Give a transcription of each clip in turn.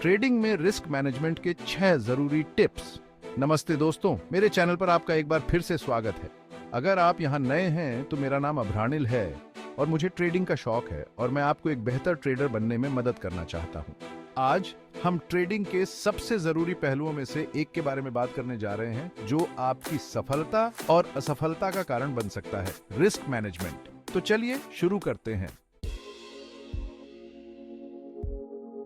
Trading में risk management के 6 जरूरी टिप्स। नमस्ते दोस्तों, मेरे चैनल पर आपका एक बार फिर से स्वागत है। अगर आप यहाँ नए हैं तो मेरा नाम अभ्रानिल है और मुझे ट्रेडिंग का शौक है और मैं आपको एक बेहतर ट्रेडर बनने में मदद करना चाहता हूँ। आज हम ट्रेडिंग के सबसे जरूरी पहलुओं में से एक के बारे में बात करने जा रहे हैं जो आपकी सफलता और असफलता का कारण बन सकता है, रिस्क मैनेजमेंट। तो चलिए शुरू करते हैं।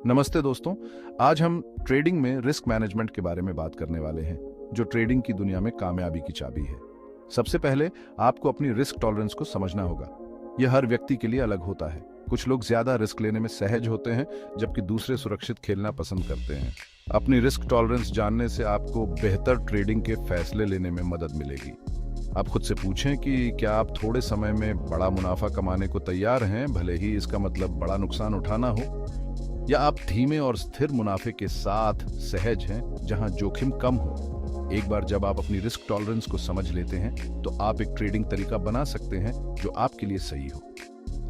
नमस्ते दोस्तों, आज हम ट्रेडिंग में रिस्क मैनेजमेंट के बारे में बात करने वाले हैं जो ट्रेडिंग की दुनिया में कामयाबी की चाबी है। सबसे पहले आपको अपनी रिस्क टॉलरेंस को समझना होगा। यह हर व्यक्ति के लिए अलग होता है। कुछ लोग ज्यादा रिस्क लेने में सहज होते हैं जबकि दूसरे सुरक्षित खेलना पसंद करते हैं। अपनी रिस्क टॉलरेंस जानने से आपको बेहतर ट्रेडिंग के फैसले लेने में मदद मिलेगी। आप खुद से पूछें कि क्या आप थोड़े समय में बड़ा मुनाफा कमाने को तैयार हैं, भले ही इसका मतलब बड़ा नुकसान उठाना हो, या आप धीमे और स्थिर मुनाफे के साथ सहज हैं जहां जोखिम कम हो। एक बार जब आप अपनी रिस्क टॉलरेंस को समझ लेते हैं तो आप एक ट्रेडिंग तरीका बना सकते हैं जो आपके लिए सही हो।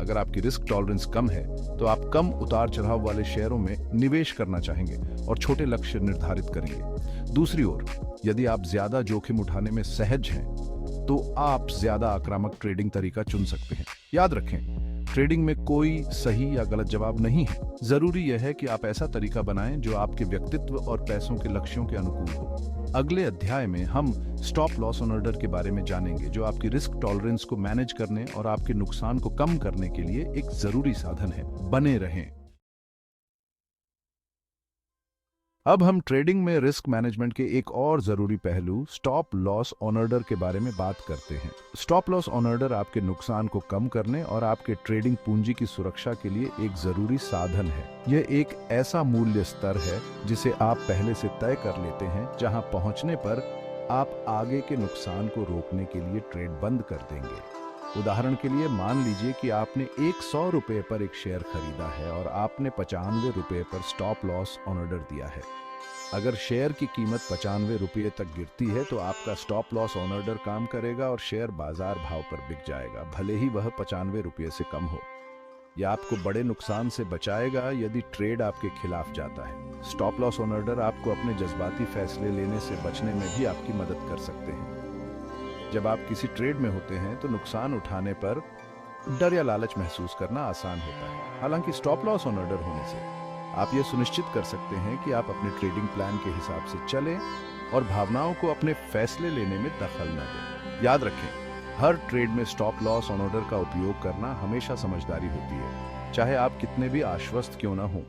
अगर आपकी रिस्क टॉलरेंस कम है तो आप कम उतार चढ़ाव वाले शेयरों में निवेश करना चाहेंगे और छोटे लक्ष्य निर्धारित करेंगे। दूसरी ओर, यदि आप ज्यादा जोखिम उठाने में सहज हैं तो आप ज्यादा आक्रामक ट्रेडिंग तरीका चुन सकते हैं। याद रखें, ट्रेडिंग में कोई सही या गलत जवाब नहीं है। जरूरी यह है कि आप ऐसा तरीका बनाएं जो आपके व्यक्तित्व और पैसों के लक्ष्यों के अनुकूल हो। अगले अध्याय में हम स्टॉप लॉस ऑन ऑर्डर के बारे में जानेंगे जो आपकी रिस्क टॉलरेंस को मैनेज करने और आपके नुकसान को कम करने के लिए एक जरूरी साधन है। बने रहें। अब हम ट्रेडिंग में रिस्क मैनेजमेंट के एक और जरूरी पहलू स्टॉप लॉस ऑन ऑर्डर के बारे में बात करते हैं। स्टॉप लॉस ऑन ऑर्डर आपके नुकसान को कम करने और आपके ट्रेडिंग पूंजी की सुरक्षा के लिए एक जरूरी साधन है। यह एक ऐसा मूल्य स्तर है जिसे आप पहले से तय कर लेते हैं, जहां पहुंचने पर आप आगे के नुकसान को रोकने के लिए ट्रेड बंद कर देंगे। उदाहरण के लिए मान लीजिए कि आपने 100 रुपए पर एक शेयर खरीदा है और आपने 95 रुपए पर स्टॉप लॉस ऑन ऑर्डर दिया है। अगर शेयर की कीमत 95 रुपये तक गिरती है तो आपका स्टॉप लॉस ऑन ऑर्डर काम करेगा और शेयर बाजार भाव पर बिक जाएगा, भले ही वह 95 रुपये से कम हो। यह आपको बड़े नुकसान से बचाएगा यदि ट्रेड आपके खिलाफ जाता है। स्टॉप लॉस ऑन ऑर्डर आपको अपने जज्बाती फैसले लेने से बचने में भी आपकी मदद कर सकते हैं। जब आप किसी ट्रेड में होते हैं तो नुकसान उठाने पर डर या लालच महसूस करना आसान होता है। हालांकि स्टॉप लॉस ऑन ऑर्डर होने से आप यह सुनिश्चित कर सकते हैं कि आप अपने ट्रेडिंग प्लान के हिसाब से चलें और भावनाओं को अपने फैसले लेने में दखल न दें। याद रखें, हर ट्रेड में स्टॉप लॉस ऑन ऑर्डर का उपयोग करना हमेशा समझदारी होती है, चाहे आप कितने भी आश्वस्त क्यों ना हो।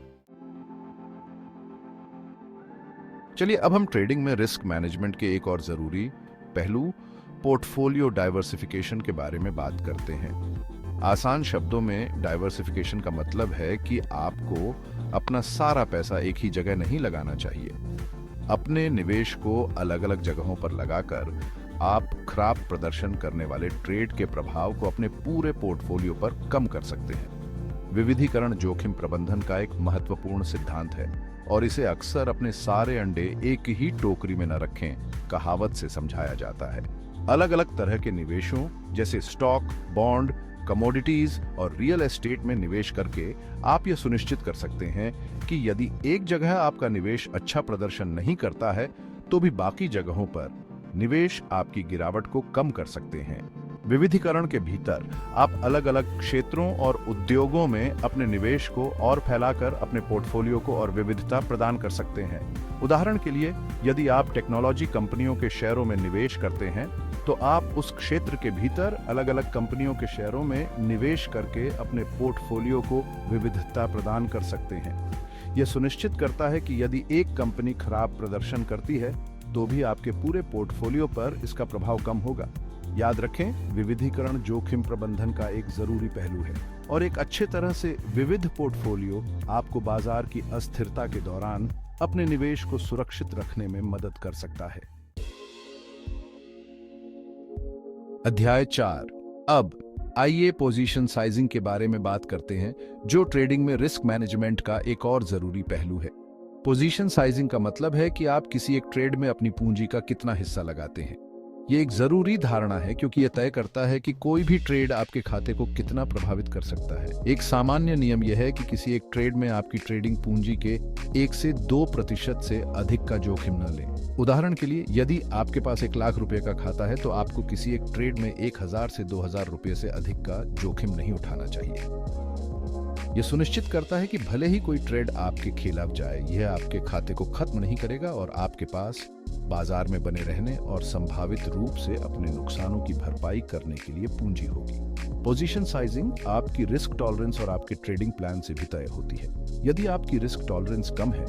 चलिए अब हम ट्रेडिंग में रिस्क मैनेजमेंट के एक और जरूरी पहलू पोर्टफोलियो डाइवर्सिफिकेशन के बारे में बात करते हैं। आसान शब्दों में डाइवर्सिफिकेशन का मतलब है कि आपको अपना सारा पैसा एक ही जगह नहीं लगाना चाहिए। अपने निवेश को अलग अलग जगहों पर लगाकर आप खराब प्रदर्शन करने वाले ट्रेड के प्रभाव को अपने पूरे पोर्टफोलियो पर कम कर सकते हैं। विविधीकरण जोखिम प्रबंधन का एक महत्वपूर्ण सिद्धांत है और इसे अक्सर अपने सारे अंडे एक ही टोकरी में न रखें कहावत से समझाया जाता है। अलग अलग तरह के निवेशों जैसे स्टॉक, बॉन्ड, कमोडिटीज और रियल एस्टेट में निवेश करके आप यह सुनिश्चित कर सकते हैं कि यदि एक जगह आपका निवेश अच्छा प्रदर्शन नहीं करता है तो भी बाकी जगहों पर निवेश आपकी गिरावट को कम कर सकते हैं। विविधीकरण के भीतर आप अलग अलग क्षेत्रों और उद्योगों में अपने निवेश को और फैलाकर अपने पोर्टफोलियो को और विविधता प्रदान कर सकते हैं। उदाहरण के लिए, यदि आप टेक्नोलॉजी कंपनियों के शेयरों में निवेश करते हैं तो आप उस क्षेत्र के भीतर अलग अलग कंपनियों के शेयरों में निवेश करके अपने पोर्टफोलियो को विविधता प्रदान कर सकते हैं। यह सुनिश्चित करता है कि यदि एक कंपनी खराब प्रदर्शन करती है तो भी आपके पूरे पोर्टफोलियो पर इसका प्रभाव कम होगा। याद रखें, विविधीकरण जोखिम प्रबंधन का एक जरूरी पहलू है और एक अच्छे तरह से विविध पोर्टफोलियो आपको बाजार की अस्थिरता के दौरान अपने निवेश को सुरक्षित रखने में मदद कर सकता है। अध्याय 4। अब आइए पोजीशन साइजिंग के बारे में बात करते हैं जो ट्रेडिंग में रिस्क मैनेजमेंट का एक और जरूरी पहलू है। पोजीशन साइजिंग का मतलब है कि आप किसी एक ट्रेड में अपनी पूंजी का कितना हिस्सा लगाते हैं। ये एक जरूरी धारणा है क्योंकि यह तय करता है कि कोई भी ट्रेड आपके खाते को कितना प्रभावित कर सकता है। एक सामान्य नियम यह है कि किसी एक ट्रेड में आपकी ट्रेडिंग पूंजी के 1 से 2% से अधिक का जोखिम न लें। उदाहरण के लिए, यदि आपके पास 1 लाख रुपए का खाता है तो आपको किसी एक ट्रेड में 1000 से 2000 रुपए से अधिक का जोखिम नहीं उठाना चाहिए। यह सुनिश्चित करता है कि भले ही कोई ट्रेड आपके खिलाफ जाए, यह आपके खाते को खत्म नहीं करेगा और आपके पास बाजार में बने रहने और संभावित रूप से अपने नुकसानों की भरपाई करने के लिए पूंजी होगी। पोजीशन साइजिंग आपकी रिस्क टॉलरेंस और आपके ट्रेडिंग प्लान से भी तय होती है। यदि आपकी रिस्क टॉलरेंस कम है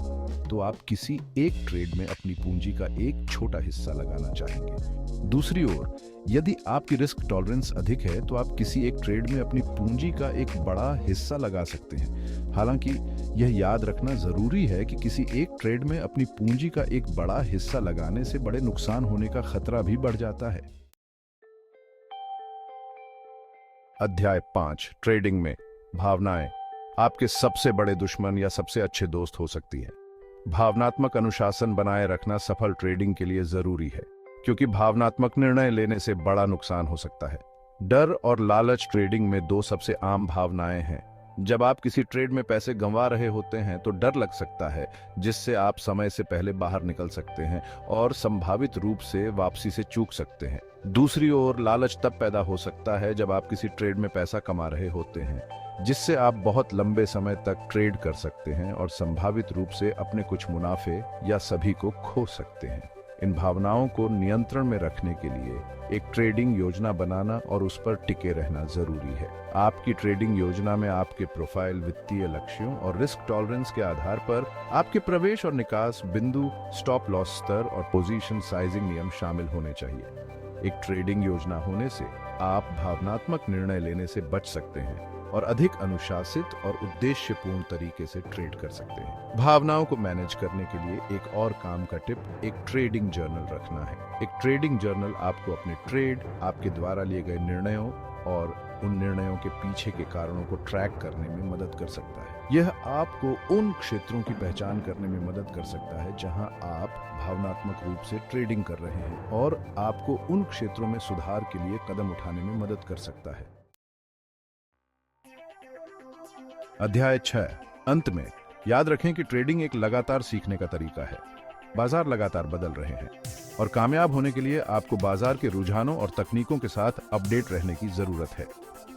तो आप किसी एक ट्रेड में अपनी पूंजी का एक छोटा हिस्सा लगाना चाहेंगे। दूसरी ओर, यदि आपकी रिस्क टॉलरेंस अधिक है तो आप किसी एक ट्रेड में अपनी पूंजी का एक बड़ा हिस्सा लगा सकते हैं। हालांकि यह याद रखना जरूरी है कि किसी एक ट्रेड में अपनी पूंजी का एक बड़ा हिस्सा लगाने से बड़े नुकसान होने का खतरा भी बढ़ जाता है। अध्याय 5, ट्रेडिंग में भावनाएं आपके सबसे बड़े दुश्मन या सबसे अच्छे दोस्त हो सकती है। भावनात्मक अनुशासन बनाए रखना सफल ट्रेडिंग के लिए जरूरी है, क्योंकि भावनात्मक निर्णय लेने से बड़ा नुकसान हो सकता है। डर और लालच ट्रेडिंग में 2 सबसे आम भावनाएं हैं। जब आप किसी ट्रेड में पैसे गंवा रहे होते हैं तो डर लग सकता है, जिससे आप समय से पहले बाहर निकल सकते हैं और संभावित रूप से वापसी से चूक सकते हैं। दूसरी ओर, लालच तब पैदा हो सकता है जब आप किसी ट्रेड में पैसा कमा रहे होते हैं, जिससे आप बहुत लंबे समय तक ट्रेड कर सकते हैं और संभावित रूप से अपने कुछ मुनाफे या सभी को खो सकते हैं। इन भावनाओं को नियंत्रण में रखने के लिए एक ट्रेडिंग योजना बनाना और उस पर टिके रहना जरूरी है। आपकी ट्रेडिंग योजना में आपके प्रोफाइल, वित्तीय लक्ष्यों और रिस्क टॉलरेंस के आधार पर आपके प्रवेश और निकास बिंदु, स्टॉप लॉस स्तर और पोजीशन साइजिंग नियम शामिल होने चाहिए। एक ट्रेडिंग योजना होने से आप भावनात्मक निर्णय लेने से बच सकते हैं और अधिक अनुशासित और उद्देश्यपूर्ण तरीके से ट्रेड कर सकते हैं। भावनाओं को मैनेज करने के लिए एक और काम का टिप एक ट्रेडिंग जर्नल रखना है। एक ट्रेडिंग जर्नल आपको अपने ट्रेड, आपके द्वारा लिए गए निर्णयों और उन निर्णयों के पीछे के कारणों को ट्रैक करने में मदद कर सकता है। यह आपको उन क्षेत्रों की पहचान करने में मदद कर सकता है जहां आप भावनात्मक रूप से ट्रेडिंग कर रहे हैं और आपको उन क्षेत्रों में सुधार के लिए कदम उठाने में मदद कर सकता है। अध्याय 6, अंत में याद रखें कि ट्रेडिंग एक लगातार सीखने का तरीका है। बाजार लगातार बदल रहे हैं और कामयाब होने के लिए आपको बाजार के रुझानों और तकनीकों के साथ अपडेट रहने की जरूरत है।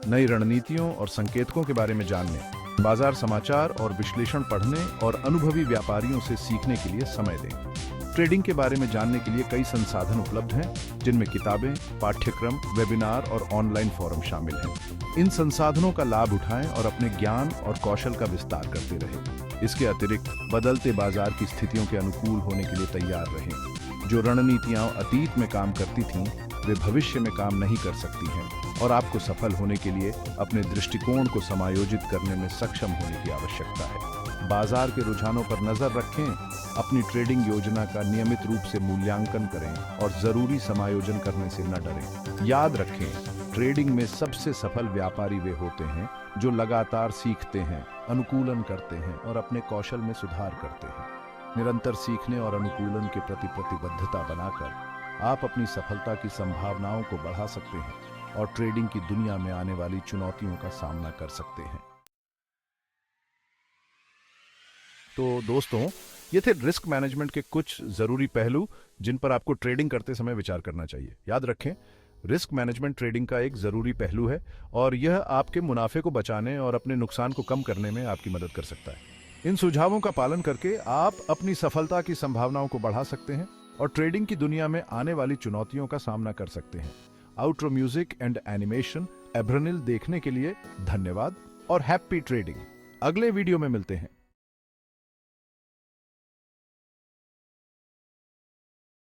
नई रणनीतियों और संकेतकों के बारे में जानने, बाजार समाचार और विश्लेषण पढ़ने और अनुभवी व्यापारियों से सीखने के लिए समय दें। ट्रेडिंग के बारे में जानने के लिए कई संसाधन उपलब्ध हैं, जिनमें किताबें, पाठ्यक्रम, वेबिनार और ऑनलाइन फोरम शामिल हैं। इन संसाधनों का लाभ उठाएं और अपने ज्ञान और कौशल का विस्तार करते रहें। इसके अतिरिक्त बदलते बाजार की स्थितियों के अनुकूल होने के लिए तैयार रहें। जो रणनीतियां अतीत में काम करती थीं, वे भविष्य में काम नहीं कर सकती हैं और आपको सफल होने के लिए अपने दृष्टिकोण को समायोजित करने में सक्षम होने की आवश्यकता है। बाजार के रुझानों पर नजर रखें, अपनी ट्रेडिंग योजना का नियमित रूप से मूल्यांकन करें और जरूरी समायोजन करने से न डरें। याद रखें, ट्रेडिंग में सबसे सफल व्यापारी वे होते हैं जो लगातार सीखते हैं, अनुकूलन करते हैं और अपने कौशल में सुधार करते हैं। निरंतर सीखने और अनुकूलन के प्रति प्रतिबद्धता बनाकर आप अपनी सफलता की संभावनाओं को बढ़ा सकते हैं और ट्रेडिंग की दुनिया में आने वाली चुनौतियों का सामना कर सकते हैं। तो दोस्तों, ये थे रिस्क मैनेजमेंट के कुछ जरूरी पहलू जिन पर आपको ट्रेडिंग करते समय विचार करना चाहिए। याद रखें, रिस्क मैनेजमेंट ट्रेडिंग का एक जरूरी पहलू है और यह आपके मुनाफे को बचाने और अपने नुकसान को कम करने में आपकी मदद कर सकता है। इन सुझावों का पालन करके आप अपनी सफलता की संभावनाओं को बढ़ा सकते हैं और ट्रेडिंग की दुनिया में आने वाली चुनौतियों का सामना कर सकते हैं। आउट्रो म्यूजिक एंड एनिमेशन एब्रनिल देखने के लिए धन्यवाद और हैप्पी ट्रेडिंग। अगले वीडियो में मिलते हैं।